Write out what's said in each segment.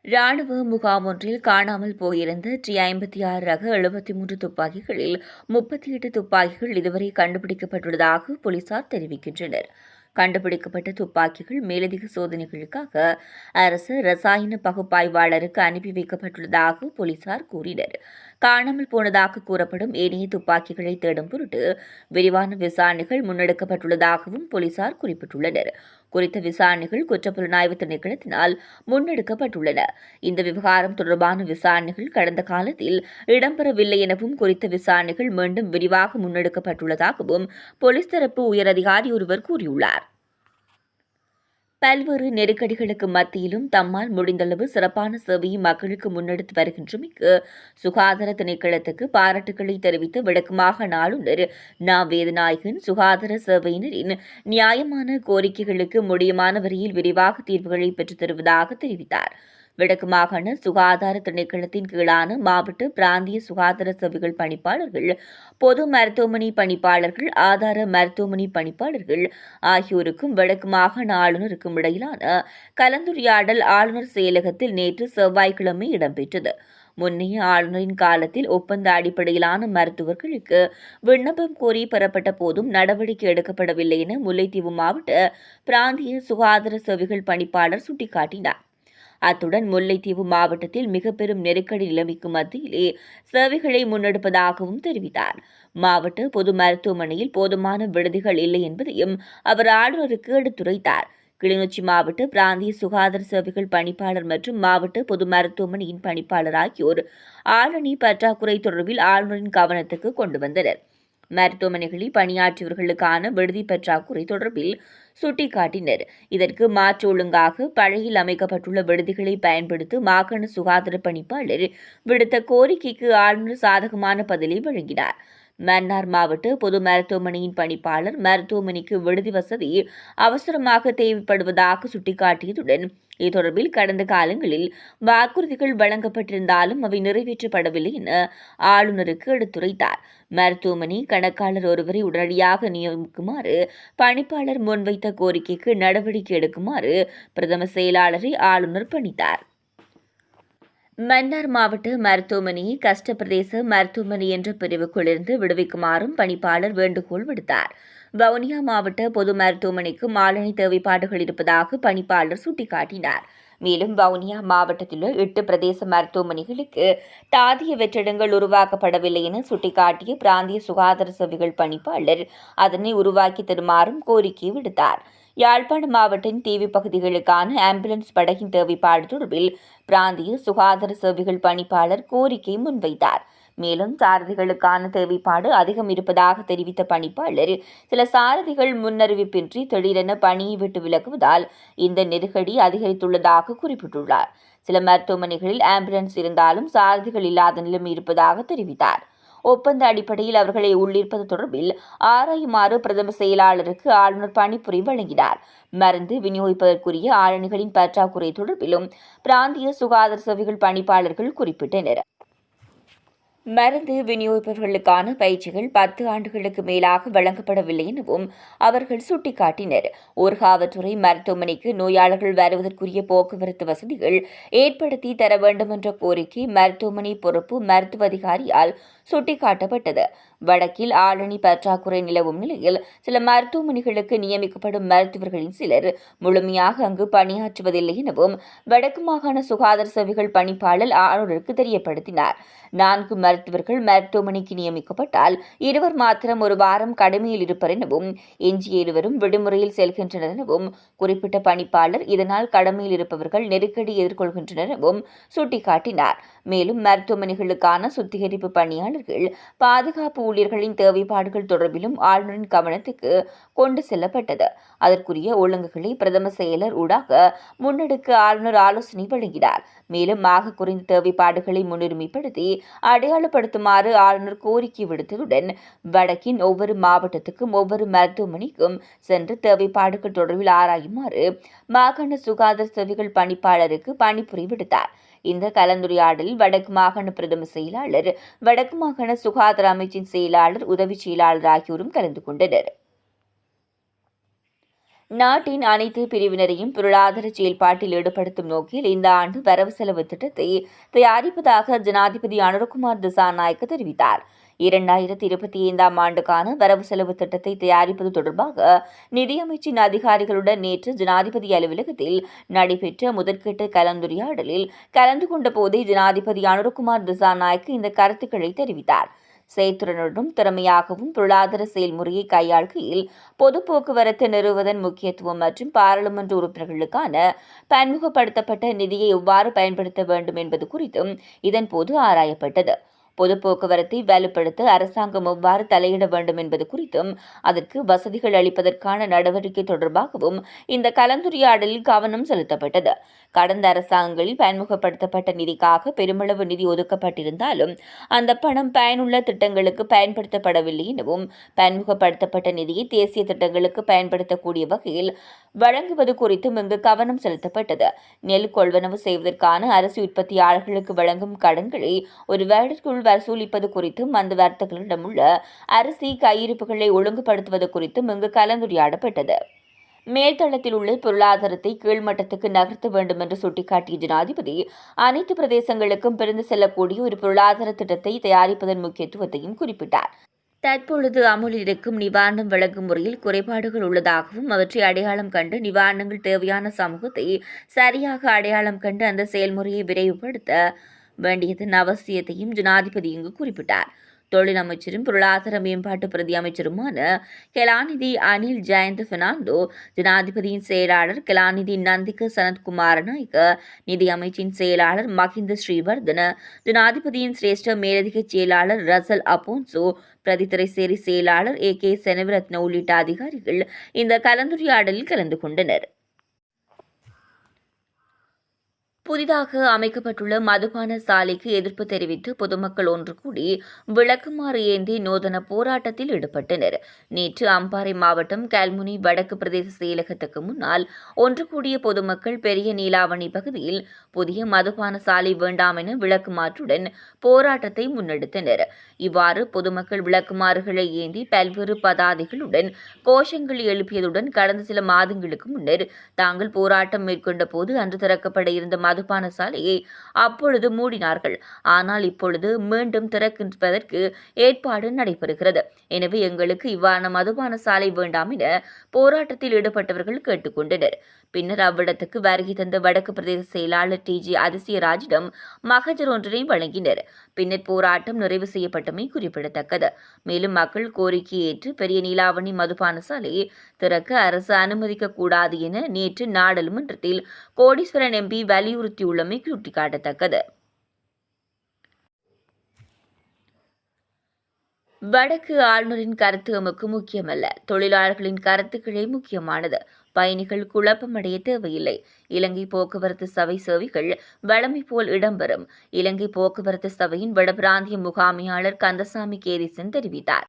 ராணுவ முகாம் ஒன்றில் காணாமல் போயிருந்த T-56 ரக 73 துப்பாக்கிகளில் 38 துப்பாக்கிகள் இதுவரை கண்டுபிடிக்கப்பட்டுள்ளதாக போலீசார் தெரிவிக்கின்றனர். கண்டுபிடிக்கப்பட்ட துப்பாக்கிகள் மேலதிக சோதனைகளுக்காக அரசு ரசாயன பகுப்பாய்வாளருக்கு அனுப்பி வைக்கப்பட்டுள்ளதாக போலீசார் கூறினர். காணாமல் போனதாக கூறப்படும் ஏனைய துப்பாக்கிகளை தேடும் பொருட்டு விரிவான விசாரணைகள் முன்னெடுக்கப்பட்டுள்ளதாகவும் போலீசார் குறிப்பிட்டுள்ளனர். குறித்த விசாரணைகள் குற்றப்புலனாய்வு திணைக்களத்தினால் முன்னெடுக்கப்பட்டுள்ளன. இந்த விவகாரம் தொடர்பான விசாரணைகள் கடந்த காலத்தில் இடம்பெறவில்லை எனவும் குறித்த விசாரணைகள் மீண்டும் விரிவாக முன்னெடுக்கப்பட்டுள்ளதாகவும் போலீஸ் தரப்பு உயரதிகாரி ஒருவர் கூறியுள்ளார். பல்வேறு நெருக்கடிகளுக்கு மத்தியிலும் தம்மால் முடிந்தளவு சிறப்பான சேவையை மக்களுக்கு முன்னெடுத்து வருகின்றமைக்கு சுகாதார திணைக்களத்துக்கு பாராட்டுக்களை தெரிவித்து வடக்கு மாகாண ஆளுநர் நா. வேதநாயகன் சுகாதார சேவையினரின் நியாயமான கோரிக்கைகளுக்கு முடியுமான வரையில் விரிவாக தீர்வுகளை பெற்றுத் தருவதாக தெரிவித்தார். வடக்கு மாகாண சுகாதார திணைக்களத்தின் கீழான மாவட்ட பிராந்திய சுகாதார சேவைகள் பணிப்பாளர்கள், பொது மருத்துவமனை பணிப்பாளர்கள், ஆதார மருத்துவமனை பணிப்பாளர்கள் ஆகியோருக்கும் வடக்கு மாகாண ஆளுநருக்கும் இடையிலான கலந்துரையாடல் ஆளுநர் செயலகத்தில் நேற்று செவ்வாய்க்கிழமை இடம்பெற்றது. முன்னைய ஆளுநரின் காலத்தில் ஒப்பந்த அடிப்படையிலான மருத்துவர்களுக்கு விண்ணப்பம் கோரி பெறப்பட்ட போதும் நடவடிக்கை எடுக்கப்படவில்லை என முல்லைத்தீவு மாவட்ட பிராந்திய சுகாதார சேவைகள் பணிப்பாளர் சுட்டிக்காட்டினார். அத்துடன் முல்லைத்தீவு மாவட்டத்தில் மிக பெரும் நெருக்கடி நிலைமைக்கு மத்தியிலே சேவைகளை முன்னெடுப்பதாகவும் தெரிவித்தார். மாவட்ட பொது மருத்துவமனையில் போதுமான விடுதிகள் இல்லை என்பதையும் அவர் ஆளுநருக்கு எடுத்துரைத்தார். கிளிநொச்சி மாவட்ட பிராந்திய சுகாதார சேவைகள் பணிப்பாளர் மற்றும் மாவட்ட பொது மருத்துவமனையின் பணிப்பாளர் ஆகியோர் ஆளணி பற்றாக்குறை தொடர்பில் ஆளுநரின் கவனத்துக்கு கொண்டு வந்தனர். மருத்துவமனைகளில் பணியாற்றியவர்களுக்கான விடுதி பற்றாக்குறை தொடர்பில் சுட்டிக்காட்டினர். இதற்கு மாற்று ஒழுங்காக பழையில் அமைக்கப்பட்டுள்ள விடுதிகளை பயன்படுத்தி மாகாண சுகாதார பணிப்பாளர் விடுத்த கோரிக்கைக்கு ஆளுநர் சாதகமான பதிலை வழங்கினார். மன்னார் மாவட்ட பொது மருத்துவமனையின் பணிப்பாளர் மருத்துவமனைக்கு விடுதி வசதி அவசரமாக தேவைப்படுவதாக சுட்டிக்காட்டியதுடன் இது தொடர்பில் கடந்த காலங்களில் வாக்குறுதிகள் வழங்கப்பட்டிருந்தாலும் அவை நிறைவேற்றப்படவில்லை என ஆளுநருக்கு எடுத்துரைத்தார். மருத்துவமனை கணக்காளர் ஒருவரை உடனடியாக நியமிக்குமாறு பணிப்பாளர் முன்வைத்த கோரிக்கைக்கு நடவடிக்கை எடுக்குமாறு பிரதம செயலாளரை ஆளுநர் பணித்தார். மன்னார் மாவட்ட மருத்துவமனையை கஷ்டப்பிரதேச மருத்துவமனை என்ற பிரிவுக்குள்ளிருந்து விடுவிக்குமாறும் பணிப்பாளர் வேண்டுகோள் விடுத்தார். வவுனியா மாவட்ட பொது மருத்துவமனைக்கு மாலணி தேவைப்பாடுகள் இருப்பதாக பணிப்பாளர் சுட்டிக்காட்டினார். மேலும் வவுனியா மாவட்டத்தில் 8 பிரதேச மருத்துவமனைகளுக்கு தாதிய வெற்றிடங்கள் உருவாக்கப்படவில்லை என சுட்டிக்காட்டிய பிராந்திய சுகாதார சேவைகள் பணிப்பாளர் அதனை உருவாக்கி தருமாறும் கோரிக்கை விடுத்தார். யாழ்ப்பாண மாவட்டின் தீவு பகுதிகளுக்கான ஆம்புலன்ஸ் படகின் தேவைப்பாடு தொடர்பில் பிராந்திய சுகாதார சேவைகள் பணிப்பாளர் கோரிக்கை முன்வைத்தார். மேலும் சாரதிகளுக்கான தேவைப்பாடு அதிகம் இருப்பதாக தெரிவித்த பணிப்பாளர் சில சாரதிகள் முன்னறிவிப்பின்றி திடீரென பணியை விட்டு விலகுவதால் இந்த நெருக்கடி அதிகரித்துள்ளதாக குறிப்பிட்டுள்ளார். சில மருத்துவமனைகளில் ஆம்புலன்ஸ் இருந்தாலும் சாரதிகள் இல்லாத நிலைமை இருப்பதாக தெரிவித்தார். ஒப்பந்த அடிப்படையில் அவர்களை உள்ளிருப்பது தொடர்பில் ஆராயுமாறு பிரதம செயலாளருக்கு ஆளுநர் பணிப்புரை வழங்கினார். மருந்து விநியோகிப்பதற்குரிய ஆளணிகளின் பற்றாக்குறை தொடர்பிலும் பிராந்திய சுகாதார சேவைகள் பணிப்பாளர்கள் குறிப்பிட்டனர். மருந்து விநியோகிப்பவர்களுக்கான பயிற்சிகள் 10 ஆண்டுகளுக்கு மேலாக வழங்கப்படவில்லை எனவும் அவர்கள் சுட்டிக்காட்டினர். ஊர்காவற்றுறை மருத்துவமனைக்கு நோயாளர்கள் வருவதற்குரிய போக்குவரத்து வசதிகள் ஏற்படுத்தி தர வேண்டும் என்ற கோரிக்கை மருத்துவமனை பொறுப்பு மருத்துவ அதிகாரியால் சுட்டிக்காட்டப்பட்டது. வடக்கில் ஆளணி பற்றாக்குறை நிலவும் நிலையில் சில மருத்துவமனைகளுக்கு நியமிக்கப்படும் மருத்துவர்களின் சிலர் முழுமையாக அங்கு பணியாற்றுவதில்லை எனவும் வடக்கு மாகாண சுகாதார சேவைகள் பணிப்பாளர் ஆளுநருக்கு தெரியப்படுத்தினார். 4 மருத்துவர்கள் மருத்துவமனைக்கு நியமிக்கப்பட்டால் 2 மாத்திரம் ஒரு வாரம் கடமையில் இருப்பர் எனவும் எஞ்சிய 2 விடுமுறையில் செல்கின்றனர் எனவும் குறிப்பிட்ட பணிப்பாளர் இதனால் கடமையில் இருப்பவர்கள் நெருக்கடி எதிர்கொள்கின்றனர் எனவும் சுட்டிக்காட்டினார். மேலும் மருத்துவமனைகளுக்கான சுத்திகரிப்பு பணியாளர்கள் பாதுகாப்பு ஊழியர்களின் தேவைப்பாடுகள் தொடர்பிலும் ஆளுநரின் கவனத்துக்கு கொண்டு செல்லப்பட்டது. அதற்குரிய ஒழுங்குகளை பிரதம செயலர் ஊடாக முன்னெடுக்க ஆளுநர் ஆலோசனை வழங்கினார். மேலும் ஆக குறைந்த தேவைப்பாடுகளை முன்னுரிமைப்படுத்தி அடையாளப்படுத்துமாறு ஆளுநர் கோரிக்கை விடுத்ததுடன் வடக்கின் ஒவ்வொரு மாவட்டத்துக்கும் ஒவ்வொரு மருத்துவமனைக்கும் சென்று தேவைப்பாடுகள் தொடர்பில் ஆராயுமாறு மாகாண சுகாதார சேவைகள் பணிப்பாளருக்கு பணிப்புரை விடுத்தார். இந்த கலந்துரையாடலில் வடக்கு மாகாண பிரதம செயலாளர், வடக்கு மாகாண சுகாதார அமைச்சின் செயலாளர், உதவி செயலாளர் ஆகியோரும் கலந்து கொண்டனர். நாட்டின் அனைத்து பிரிவினரையும் பொருளாதார செயல்பாட்டில் ஈடுபடுத்தும் நோக்கில் இந்த ஆண்டு வரவு செலவு திட்டத்தை தயாரிப்பதாக ஜனாதிபதி அனுரகுமார் திசாநாயக்க தெரிவித்தார். 2025ஆம் ஆண்டுக்கான வரவு செலவு திட்டத்தை தயாரிப்பது தொடர்பாக நிதியமைச்சின் அதிகாரிகளுடன் நேற்று ஜனாதிபதி அலுவலகத்தில் நடைபெற்ற முதற்கட்ட கலந்துரையாடலில் கலந்து கொண்ட போதே ஜனாதிபதி அனுரகுமார் திசாநாயக்க இந்த கருத்துக்களை தெரிவித்தார். செயற்திறனுடன் திறமையாகவும் பொருளாதார செயல்முறையை கையாள்கையில் பொது போக்குவரத்து நிறுவுவதன் முக்கியத்துவம் மற்றும் பாராளுமன்ற உறுப்பினர்களுக்கான பன்முகப்படுத்தப்பட்ட நிதியை எவ்வாறு பயன்படுத்த வேண்டும் என்பது குறித்தும் இதன்போது ஆராயப்பட்டது. பொது போக்குவரத்தை வலுப்படுத்த அரசாங்கம் எவ்வாறு தலையிட வேண்டும் என்பது குறித்தும் அதற்கு வசதிகள் அளிப்பதற்கான நடவடிக்கை தொடர்பாகவும் இந்த கலந்துரையாடலில் கவனம் செலுத்தப்பட்டது. கடந்த அரசாங்கங்களில் பன்முகப்படுத்தப்பட்ட நிதிக்காக பெருமளவு நிதி ஒதுக்கப்பட்டிருந்தாலும் அந்த பணம் பயனுள்ள திட்டங்களுக்கு பயன்படுத்தப்படவில்லை எனவும் பன்முகப்படுத்தப்பட்ட நிதியை தேசிய திட்டங்களுக்கு பயன்படுத்தக்கூடிய வகையில் வழங்குவது குறித்தும் இங்கு கவனம் செலுத்தப்பட்டது. நெல் கொள்வனவு செய்வதற்கான அரசு உற்பத்தியாளர்களுக்கு வழங்கும் கடன்களை ஒரு வருடத்திற்குள் வசூலிப்பது குறித்தும் அந்த வர்த்தகர்களிடமுள்ள அரிசி கையிருப்புகளை ஒழுங்குபடுத்துவது குறித்தும் இங்கு கலந்துரையாடப்பட்டது. மேல்தளத்தில் உள்ள பொருளாதாரத்தை கீழ்மட்டத்துக்கு நகர்த்த வேண்டும் என்று சுட்டிக்காட்டிய ஜனாதிபதி அனைத்து பிரதேசங்களுக்கும் பிரிந்து செல்லக்கூடிய ஒரு பொருளாதார திட்டத்தை தயாரிப்பதன் முக்கியத்துவத்தையும் குறிப்பிட்டார். தற்பொழுது அமுலில் இருக்கும் நிவாரணம் வழங்கும் முறையில் குறைபாடுகள் உள்ளதாகவும் அவற்றை அடையாளம் கண்டு நிவாரணங்கள் தேவையான சமூகத்தை சரியாக அடையாளம் கண்டு அந்த செயல்முறையை விரைவுபடுத்த வேண்டியதன் அவசியத்தையும் ஜனாதிபதி இங்கு குறிப்பிட்டார். தொழில் அமைச்சரும் பொருளாதார மேம்பாட்டு பிரதி அமைச்சருமான கலாநிதி அனில் ஜெயந்த் பெர்னாண்டோ, ஜனாதிபதியின் செயலாளர் கலாநிதி நந்திக சனத்குமார நாயக்க, நிதி அமைச்சின் செயலாளர் மஹிந்த ஸ்ரீவர்தன, ஜனாதிபதியின் சிரேஷ்ட மேலதிக செயலாளர் ரசல் அப்போன்சோ, பிரதித்துறை சேரி செயலாளர் AK செனவிரத்ன உள்ளிட்ட அதிகாரிகள் இந்த கலந்துரையாடலில் கலந்து கொண்டனர். புதிதாக அமைக்கப்பட்டுள்ள மதுபான சாலைக்கு எதிர்ப்பு தெரிவித்து பொதுமக்கள் ஒன்று கூடி விளக்குமாறு ஏந்தி நூதன போராட்டத்தில் ஈடுபட்டனர். நேற்று அம்பாறை மாவட்டம் கல்முனை வடக்கு பிரதேச செயலகத்துக்கு முன்னால் ஒன்று கூடிய பொதுமக்கள் பெரிய நீலாவணி பகுதியில் புதிய மதுபான சாலை வேண்டாம் என விளக்குமாற்றுடன் போராட்டத்தை முன்னெடுத்தனர். இவ்வாறு பொதுமக்கள் விளக்குமாறுகளை ஏந்தி பல்வேறு பதாதைகளுடன் கோஷங்கள் எழுப்பியதுடன் கடந்த சில மாதங்களுக்கு முன்னர் தாங்கள் போராட்டம் மேற்கொண்ட போது அன்று திறக்கப்பட இருந்த மதுபான சாலையை அப்பொழுது மூடினார்கள். ஆனால் இப்பொழுது மீண்டும் திறக்கின்றதற்கு ஏற்பாடு நடைபெறுகிறது. எனவே எங்களுக்கு இவ்வாறான மதுபான சாலை வேண்டாம் என போராட்டத்தில் ஈடுபட்டவர்கள் கேட்டுக்கொண்டனர். பின்னர் அவ்விடத்துக்கு வருகை தந்த வடக்கு பிரதேச செயலாளர் TG அதிசயராஜிடம் மகஜர் ஒன்றினை வழங்கினர். பின்னர் போராட்டம் நிறைவு செய்யப்பட்டமை குறிப்பிடத்தக்கது. மேலும் மக்கள் கோரிக்கையை ஏற்று பெரிய நீலாவணி மதுபான சாலையை திறக்க அரசு அனுமதிக்க கூடாது என நேற்று நாடாளுமன்றத்தில் கோடீஸ்வரன் MP வலியுறுத்தியுள்ளமை சுட்டிக்காட்டத்தக்கது. வடக்கு ஆளுநரின் கருத்து எமக்கு முக்கியமல்ல, தொழிலாளர்களின் கருத்துக்களே முக்கியமானது. பயணிகள் குழப்பமடைய தேவையில்லை. இலங்கை போக்குவரத்து சபை சேவைகள் வழமை போல் இடம்பெறும். இலங்கை போக்குவரத்து சபையின் வடபிராந்திய முகாமையாளர் கந்தசாமி கேரிசன் தெரிவித்தார்.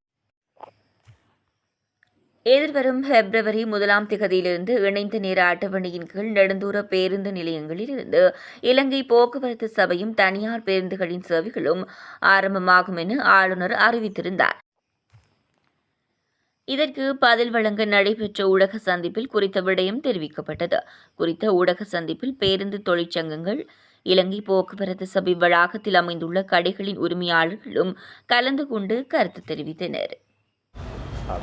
எதிர்வரும் February 1 இணைந்த நேர அட்டவணையின் கீழ் நெடுந்தூர பேருந்து நிலையங்களிலிருந்து இலங்கை போக்குவரத்து சபையும் தனியார் பேருந்துகளின் சேவைகளும் ஆரம்பமாகும் என ஆளுநர் அறிவித்திருந்தார். இதற்கு பதில் வழங்க நடைபெற்ற ஊடக சந்திப்பில் குறித்த விடயம் தெரிவிக்கப்பட்டது. குறித்த ஊடக சந்திப்பில் பேருந்து தொழிற்சங்கங்கள், இலங்கை போக்குவரத்து சபை வளாகத்தில் அமைந்துள்ள கடைகளின் உரிமையாளர்களும் கலந்து கொண்டு கருத்து தெரிவித்தனர்.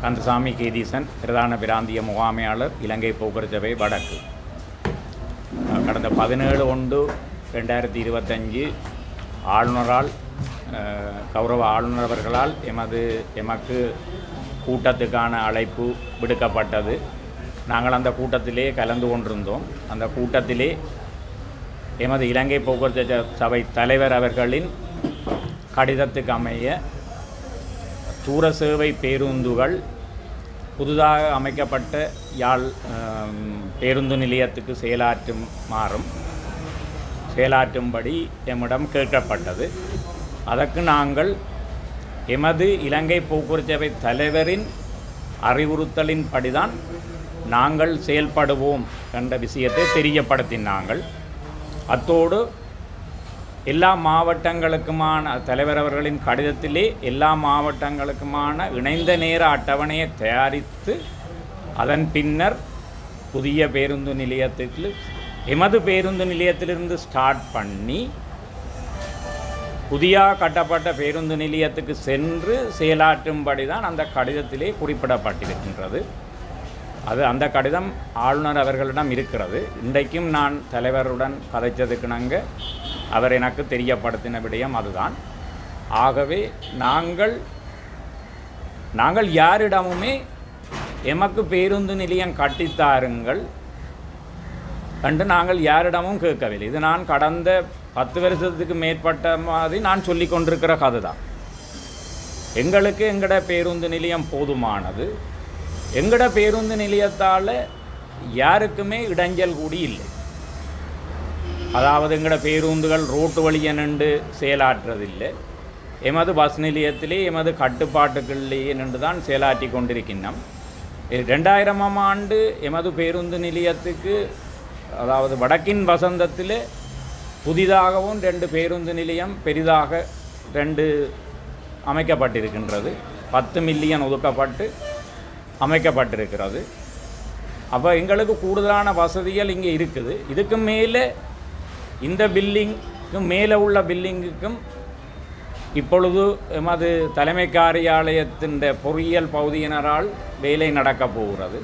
கந்தசாமி கேதீசன், பிரதான பிராந்திய முகாமையாளர், இலங்கை போக்குவரத்து சபை வடக்கு. கடந்த 17/1/2025 ஆளுநரால் கௌரவ ஆளுநர் அவர்களால் எமக்கு கூட்டத்துக்கான அழைப்பு விடுக்கப்பட்டது. நாங்கள் அந்த கூட்டத்திலே கலந்து கொண்டிருந்தோம். அந்த கூட்டத்திலே எமது இலங்கை போக்குவரத்து சபை தலைவர் அவர்களின் கடிதத்துக்கு அமைய தூர சேவை பேருந்துகள் புதிதாக அமைக்கப்பட்ட யாழ் பேருந்து நிலையத்துக்கு செயலாற்றும்படி எம்மிடம் கேட்கப்பட்டது. அதற்கு நாங்கள் எமது இலங்கை போக்குவரத்து சபை தலைவரின் அறிவுறுத்தலின்படிதான் நாங்கள் செயல்படுவோம் என்ற விஷயத்தை தெரியப்படுத்தினாங்கள். அத்தோடு எல்லா மாவட்டங்களுக்குமான தலைவர் அவர்களின் கடிதத்திலே எல்லா மாவட்டங்களுக்குமான இணைந்த நேர அட்டவணையை தயாரித்து அதன் பின்னர் புதிய பேருந்து நிலையத்துக்கு எமது பேருந்து நிலையத்திலிருந்து ஸ்டார்ட் பண்ணி புதியாக கட்டப்பட்ட பேருந்து நிலையத்துக்கு சென்று செயலாற்றும்படி தான் அந்த கடிதத்திலே குறிப்பிடப்பட்டிருக்கின்றது. அது அந்த கடிதம் ஆளுநர் அவர்களிடம் இருக்கிறது. இன்றைக்கும் நான் தலைவருடன் கதைச்சதுக்குனாங்க அவர் எனக்கு தெரியப்படுத்தின விடயம் அதுதான். ஆகவே நாங்கள் யாரிடமுமே எமக்கு பேருந்து நிலையம் கட்டித்தாருங்கள் என்று நாங்கள் யாரிடமும் கேட்கவில்லை. இது நான் கடந்த 10 வருஷத்துக்கு மேற்பட்ட மாதிரி நான் சொல்லி கொண்டிருக்கிற கதை தான். எங்களுக்கு எங்கட பேருந்து நிலையம் போதுமானது. எங்கட பேருந்து நிலையத்தால் யாருக்குமே இடைஞ்சல் கூடி இல்லை. அதாவது எங்கட பேருந்துகள் ரோட்டு வழியை நின்று செயலாற்றுறதில்லை. எமது பஸ் நிலையத்திலே எமது கட்டுப்பாட்டுகளிலேயே நின்று தான் செயலாற்றி கொண்டிருக்கின்றோம். 2000ஆம் ஆண்டு எமது பேருந்து நிலையத்துக்கு, அதாவது வடக்கின் வசந்தத்தில் புதிதாகவும் 2 பேருந்து நிலையம் பெரிதாக 2 அமைக்கப்பட்டிருக்கின்றது. 10 மில்லியன் ஒதுக்கப்பட்டு அமைக்கப்பட்டிருக்கிறது. அப்போ எங்களுக்கு கூடுதலான வசதிகள் இங்கே இருக்குது. இதுக்கு மேலே இந்த பில்டிங்க்கும் மேலே உள்ள பில்டிங்குக்கும் இப்பொழுது எமது தலைமை காரியாலயத்தின் பொறியியல் பகுதியினரால் வேலை நடக்கப் போகிறது.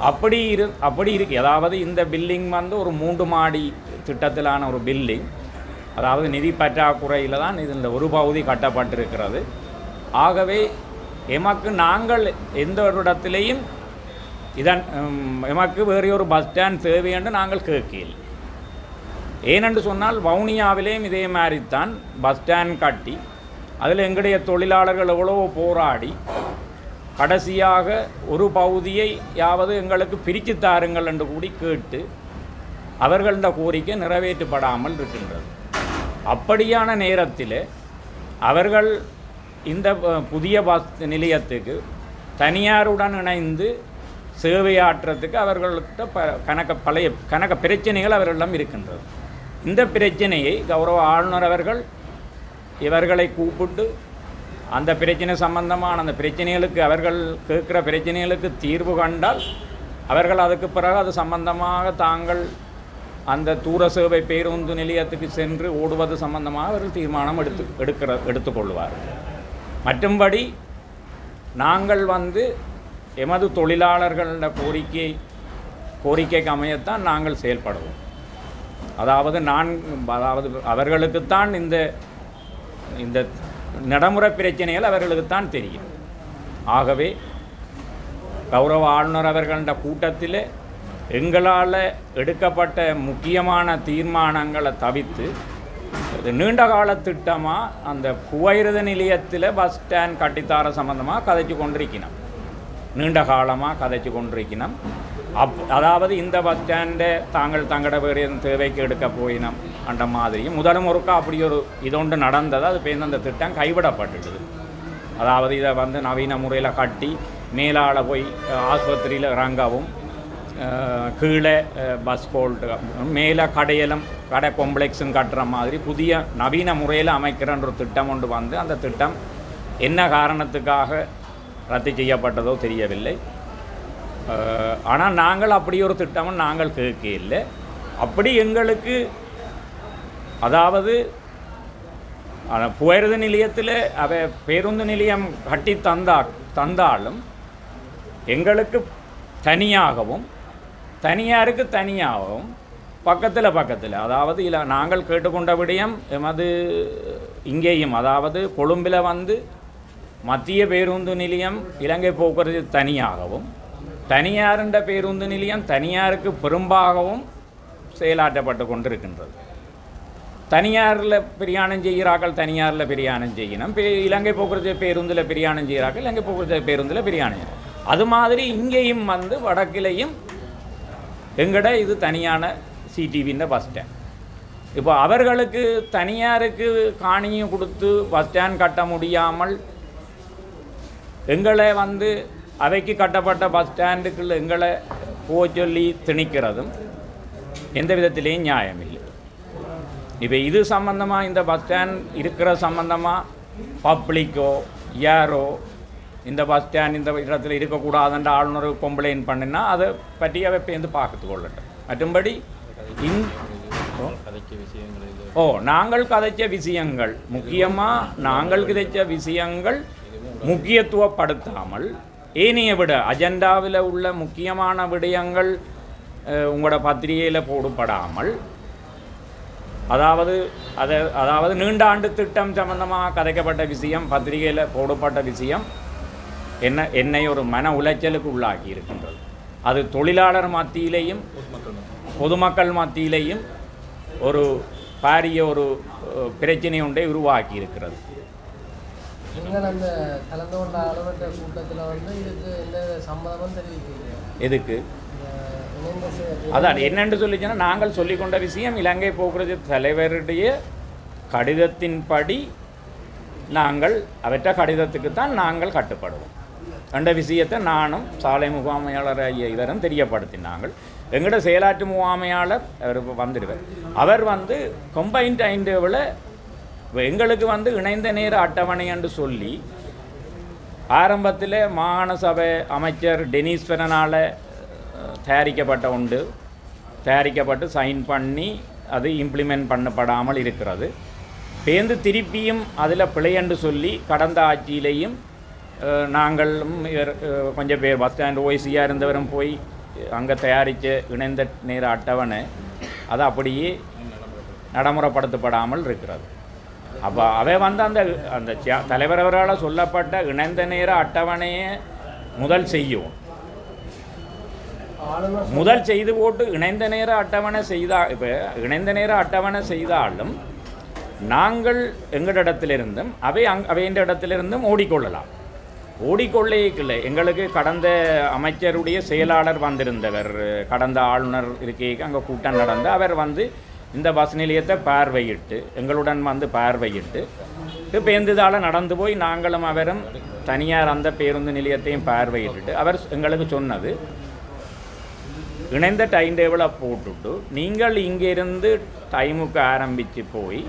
அப்படி இருக்கு. அதாவது இந்த பில்டிங் வந்து ஒரு 3 மாடி திட்டத்திலான ஒரு பில்டிங். அதாவது நிதி பற்றாக்குறையில் தான் இதில் ஒரு பகுதி கட்டப்பட்டிருக்கிறது. ஆகவே நாங்கள் எந்த ஒரு இடத்திலையும் எமக்கு வேறு ஒரு பஸ் ஸ்டாண்ட் தேவை என்று நாங்கள் கேட்கல. ஏனென்று சொன்னால் வவுனியாவிலேயும் இதே மாதிரித்தான் பஸ் ஸ்டாண்ட் கட்டி அதில் எங்களுடைய தொழிலாளர்கள் எவ்வளவோ போராடி கடைசியாக ஒரு பகுதியை யாவது எங்களுக்கு பிரித்து தாருங்கள் என்று கூடி கேட்டு அவர்கள கோரிக்கை நிறைவேற்றப்படாமல் இருக்கின்றது. அப்படியான நேரத்தில் அவர்கள் இந்த புதிய பஸ் நிலையத்துக்கு தனியாருடன் இணைந்து சேவையாற்றுறதுக்கு அவர்கள்கிட்ட கணக்க பிரச்சனைகள் அவர்களிடம் இருக்கின்றது. இந்த பிரச்சனையை கௌரவ ஆளுநர் அவர்கள் இவர்களை கூப்பிட்டு அந்த பிரச்சனை சம்பந்தமான அந்த பிரச்சனைகளுக்கு அவர்கள் கேட்குற பிரச்சனைகளுக்கு தீர்வு கண்டால் அவர்கள் அதுக்கு பிறகு அது சம்பந்தமாக தாங்கள் அந்த தூர சேவை பேருந்து நிலையத்துக்கு சென்று ஓடுவது சம்பந்தமாக அவர்கள் தீர்மானம் எடுத்துக்கொள்வார்கள். மற்றும்படி நாங்கள் எமது தொழிலாளர்கள கோரிக்கைக்கு அமையத்தான் நாங்கள் செயல்படுவோம். அதாவது அவர்களுக்குத்தான் இந்த நடைமுறை பிரச்சனைகள் அவர்களுக்குத்தான் தெரியும். ஆகவே கௌரவ ஆளுநர் அவர்கள கூட்டத்தில் எங்களால் எடுக்கப்பட்ட முக்கியமான தீர்மானங்களை தவிர்த்து நீண்டகால திட்டமாக அந்த புகையிரத நிலையத்தில் பஸ் ஸ்டாண்ட் கட்டித்தார சம்பந்தமாக கதைச்சு கொண்டிருக்கணும். நீண்ட காலமாக கதைச்சு கொண்டிருக்கணும். அதாவது இந்த பஸ் ஸ்டாண்டை தங்களோட வேறு தேவைக்கு எடுக்க போயினோம் அந்த மாதிரியும் முதலும் ஒருக்கா அப்படி ஒரு இதொன்று நடந்தது. அது பேருந்து அந்த திட்டம் கைவிடப்பட்டுடுது. அதாவது இதை நவீன முறையில் கட்டி மேலால் போய் ஆஸ்பத்திரியில் இறங்கவும் கீழே பஸ் போல்ட்டு மேலே கடை காம்ப்ளெக்ஸும் கட்டுற மாதிரி புதிய நவீன முறையில் அமைக்கிறன்ற ஒரு திட்டம் ஒன்று அந்த திட்டம் என்ன காரணத்துக்காக ரத்து செய்யப்பட்டதோ தெரியவில்லை. ஆனால் நாங்கள் அப்படி ஒரு திட்டமும் நாங்கள் கேட்க இல்லை. அப்படி எங்களுக்கு அதாவது புகையிரத நிலையத்தில் பேருந்து நிலையம் கட்டி தந்தாலும் எங்களுக்கு தனியாகவும் தனியாருக்கு தனியாகவும் பக்கத்தில் அதாவது நாங்கள் கேட்டுக்கொண்ட விடயம் எமது இங்கேயும் அதாவது கொழும்பில் மத்திய பேருந்து நிலையம் இலங்கை போக்குவரத்து தனியாகவும் தனியாருண்ட பேருந்து நிலையம் தனியாருக்கு பெரும்பாகவும் செயலாற்றப்பட்டு கொண்டிருக்கின்றது. தனியாரில் பிரயாணம் செய்கிறார்கள், தனியாரில் பிரயாணம் செய்யணும். இலங்கை போக்குவரத்து பேருந்தில் பிரயாணம் செய்கிறார்கள், இலங்கை போக்குவரத்து பேருந்தில் பிரயாணம் செய்யணும். அது மாதிரி இங்கேயும் வடக்கிலையும் எங்கட இது தனியான சிடிவின்ற பஸ் ஸ்டாண்ட். இப்போ அவர்களுக்கு தனியாருக்கு காணியும் கொடுத்து பஸ் ஸ்டாண்ட் கட்ட முடியாமல் எங்களை அவைக்கு கட்டப்பட்ட பஸ் ஸ்டாண்டுக்குள்ள எங்களை சொல்லி திணிக்கிறதும் எந்த விதத்திலேயும் நியாயம் இல்லை. இப்போ இது சம்பந்தமாக இந்த பஸ் ஸ்டாண்ட் இருக்கிற சம்பந்தமாக பப்ளிக்கோ யாரோ இந்த பஸ் ஸ்டாண்ட் இந்த இடத்துல இருக்கக்கூடாதுன்ற ஆளுநர் கம்ப்ளைண்ட் பண்ணினா அதை பற்றி அவை பேர்ந்து பார்த்து கொள்ளட்டும். மற்றும்படி நாங்கள் கதைச்ச விஷயங்கள் முக்கியமாக நாங்கள் கதைச்ச விஷயங்கள் முக்கியத்துவப்படுத்தாமல் ஏனைய விட அஜெண்டாவில் உள்ள முக்கியமான விடயங்கள் உங்களோட பத்திரிகையில் போடப்படாமல் அதாவது நீண்ட ஆண்டு திட்டம் சம்பந்தமாக கதைக்கப்பட்ட விஷயம் பத்திரிகையில் போடப்பட்ட விஷயம் என்னை ஒரு மன உளைச்சலுக்கு உள்ளாக்கி இருக்கின்றது. அது தொழிலாளர் மத்தியிலேயும் பொதுமக்கள் மத்தியிலேயும் ஒரு பாரிய ஒரு பிரச்சனை ஒன்றை உருவாக்கி இருக்கிறது. நீங்கள் அந்த கலந்து கொண்ட அலுவலக கூட்டத்தில் வந்து இதுக்கு எந்த சம்மதமும் தெரிவிக்கிறீங்க? எதுக்கு? அதான் என்னென்று சொல்லிச்சுன்னா, நாங்கள் சொல்லிக்கொண்ட விஷயம் இலங்கை போக்குவரத்து தலைவருடைய கடிதத்தின்படி நாங்கள் அவற்ற கடிதத்துக்குத்தான் நாங்கள் கட்டுப்படுவோம் அந்த விஷயத்தை நானும் சாலை முகாமையாளர் இவரும் தெரியப்படுத்தினாங்கள். எங்களோட செயலாற்று முகாமையாளர் அவர் வந்துடுவார். அவர் வந்து கம்பைன்ட் ஐண்டேவில் எங்களுக்கு வந்து இணைந்த நேர அட்டவணை என்று சொல்லி ஆரம்பத்தில் மாகாண சபை அமைச்சர் டெனிஸ்வரனால் தயாரிக்கப்பட்டு சைன் பண்ணி அது இம்ப்ளிமெண்ட் பண்ணப்படாமல் இருக்கிறது. பேர்ந்து திருப்பியும் அதில் பிழையென்று சொல்லி கடந்த ஆட்சியிலேயும் நாங்களும் கொஞ்சம் பேர் பஸ் ஸ்டாண்ட் ஓய்சியாக இருந்தவரும் போய் அங்கே தயாரித்த இணைந்த நேர அட்டவணை அது அப்படியே நடைமுறைப்படுத்தப்படாமல் இருக்கிறது. அப்போ அவை வந்து அந்த அந்த தலைவர் அவர்களால் சொல்லப்பட்ட இணைந்த நேர அட்டவணையை முதல் செய்து போட்டு இணைந்த நேர அட்டவணை செய்தால் இப்போ இணைந்த நேர அட்டவணை செய்தாலும் நாங்கள் எங்களிடத்திலிருந்தும் அவையின் இடத்திலிருந்தும் ஓடிக்கொள்ளேக்கில்லை. எங்களுக்கு கடந்த அமைச்சருடைய செயலாளர் வந்திருந்தவர், கடந்த ஆளுநர் இருக்கைக்கு அங்கே கூட்டம் நடந்து அவர் வந்து இந்த பஸ் நிலையத்தை பார்வையிட்டு எங்களுடன் வந்து பார்வையிட்டு பேருந்துதால் நடந்து போய் நாங்களும் அவரும் தனியார் அந்த பேருந்து நிலையத்தையும் பார்வையிட்டு அவர் எங்களுக்கு சொன்னது, இணைந்த டைம் டேபிளை போட்டுட்டு நீங்கள் இங்கேருந்து டைமுக்கு ஆரம்பித்து போய்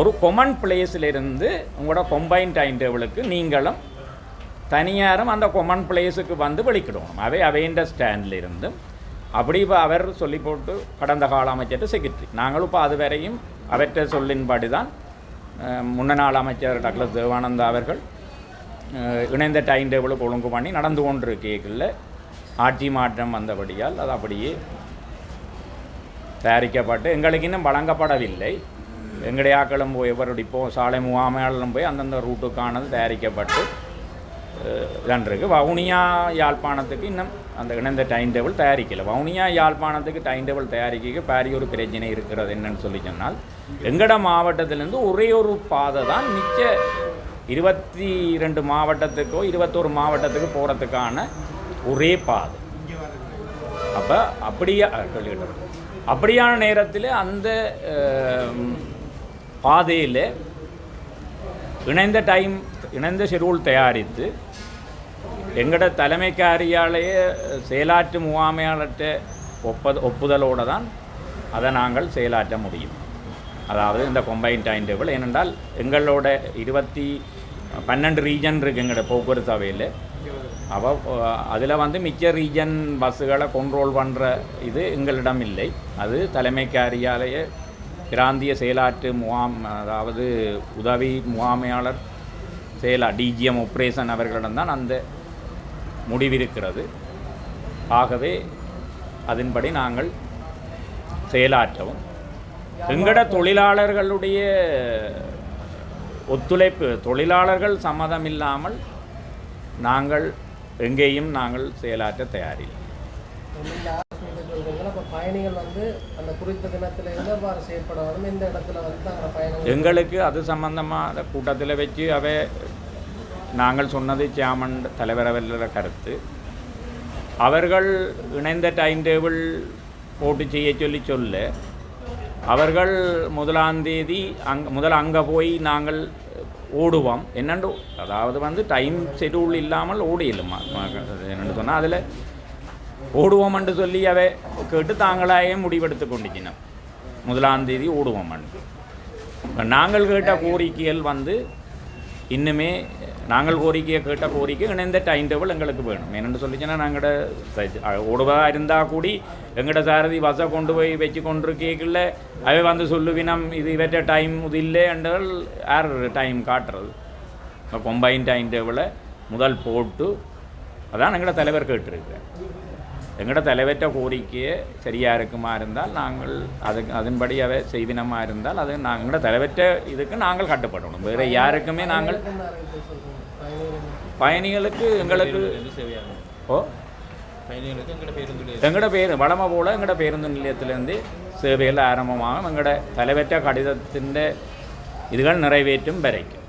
ஒரு கொமன் பிளேஸிலிருந்து உங்களோட கொம்பைன் டைம் டேபிளுக்கு நீங்களும் தனியாரும் அந்த கொமன் பிளேஸுக்கு வந்து வெளிக்கிடணும். அவையின் ஸ்டாண்டில் இருந்தும் அப்படி இப்போ அவர் சொல்லி போட்டு கடந்த கால அமைச்சர் செக்ரட்டரி நாங்களும் இப்போ அது வரையும் அவற்றை சொல்லின்படி தான் முன்னாள் அமைச்சர் டாக்டர் தேவானந்தா அவர்கள் இணைந்த டைம் டேபிளுக்கு ஒழுங்கு பண்ணி நடந்து கொண்டிருக்கல ஆட்சி மாற்றம் வந்தபடியால் அது அப்படியே தயாரிக்கப்பட்டு எங்களுக்கு இன்னும் வழங்கப்படவில்லை. எங்களுடைய ஆக்களும் போய் எவருடைய இப்போ சாலை முகாமையாளரும் போய் அந்தந்த ரூட்டுக்கானது தயாரிக்கப்பட்டு இருக்கு. வவுனியா யாழ்ப்பாணத்துக்கு இன்னும் அந்த இணைந்த டைம் டேபிள் தயாரிக்கலை. வவுனியா யாழ்ப்பாணத்துக்கு டைம் டேபிள் தயாரிக்க பாரிய ஒரு பிரச்சனை இருக்கிறது. என்னன்னு சொல்லி சொன்னால் எங்கட மாவட்டத்திலேருந்து ஒரே ஒரு பாதை தான் மிச்ச 22 மாவட்டத்துக்கோ 21 மாவட்டத்துக்கு போகிறதுக்கான ஒரே பாதை. அப்போ அப்படியான நேரத்தில் அந்த பாதையில் இணைந்த ஷெட்யூல் தயாரித்து எங்களோட தலைமை காரியாலய செயலாற்று முகாமையாளர்கிட்ட ஒப்புதலோடு தான் அதை நாங்கள் செயலாற்ற முடியும். அதாவது இந்த கொம்பைன் டைம் டேபிள் ஏனென்றால் எங்களோட 12 ரீஜன் இருக்குது எங்களோட போக்குவரத்து அவையில். அதில் வந்து மிச்ச ரீஜன் பஸ்ஸுகளை கண்ட்ரோல் பண்ணுற இது எங்களிடம் இல்லை. அது தலைமை காரியாலய பிராந்திய செயலாற்று முகாம், அதாவது உதவி முகாமையாளர் டிஜிஎம் ஆப்ரேஷன் அவர்களிடம்தான் அந்த முடிவிருக்கிறது. ஆகவே அதன்படி நாங்கள் செயலாற்றவும் எங்கட தொழிலாளர்களுடைய ஒத்துழைப்பு, தொழிலாளர்கள் சம்மதம் இல்லாமல் நாங்கள் எங்கேயும் நாங்கள் செயலாற்ற தயாரில்லை. பயணிகள் வந்து அந்த குறித்த தினத்தில் எவ்வாறு செயற்படணும், இந்த இடத்துல வந்து பயணம் எங்களுக்கு அது சம்பந்தமாக கூட்டத்தில் வச்சு நாங்கள் சொன்னது சேர்மன் தலைவர் அவர்களோட கருத்து. அவர்கள் இணைந்த டைம் டேபிள் போட்டு செய்ய சொல்ல அவர்கள் 1ஆம் தேதி முதல் அங்கே போய் நாங்கள் ஓடுவோம் என்னென்று, அதாவது வந்து டைம் ஷெட்யூல் இல்லாமல் ஓடியில்லைம்மா என்னென்னு சொன்னால் அதில் ஓடுவோம்னு சொல்லி அவை கேட்டு தாங்களாயே முடிவெடுத்து கொண்டிச்சினோம் 1ஆம் தேதி ஓடுவோம்னு. நாங்கள் கேட்ட கோரிக்கைகள் வந்து இன்னுமே நாங்கள் கேட்ட கோரிக்கை இணைந்த டைம் டேபிள் எங்களுக்கு வேணும். என்னென்னு சொல்லிச்சுன்னா நாங்கள் ஓடுவதாக இருந்தால் கூடி எங்கள்ட சாரதி பஸ்ஸை கொண்டு போய் வச்சு கொண்டு கேட்கல அவை வந்து சொல்லுவினம் இது இவற்ற டைம் இது இல்லை என்றால் யார் டைம் காட்டுறது. இப்போ கொம்பைன் டைம் டேபிளை முதல் போட்டு அதான் எங்களோட தலைவர் கேட்டிருக்கிறேன். எங்களோட தலைவற்ற கோரிக்கையை சரியாக இருக்குமா இருந்தால் நாங்கள் அதன்படி அவை செய்வினமாக இருந்தால் அது எங்களோட தலைவற்ற இதுக்கு நாங்கள் கட்டுப்படணும். வேறு யாருக்குமே நாங்கள் பயணிகளுக்கு எங்களுக்கு எங்களோட வளமை போல் எங்களோட பேருந்து நிலையத்திலேருந்து சேவைகள் ஆரம்பமாகும். எங்களோட தலைவற்ற கடிதத்தின் இதுகள் நிறைவேற்றும் வரைக்கும்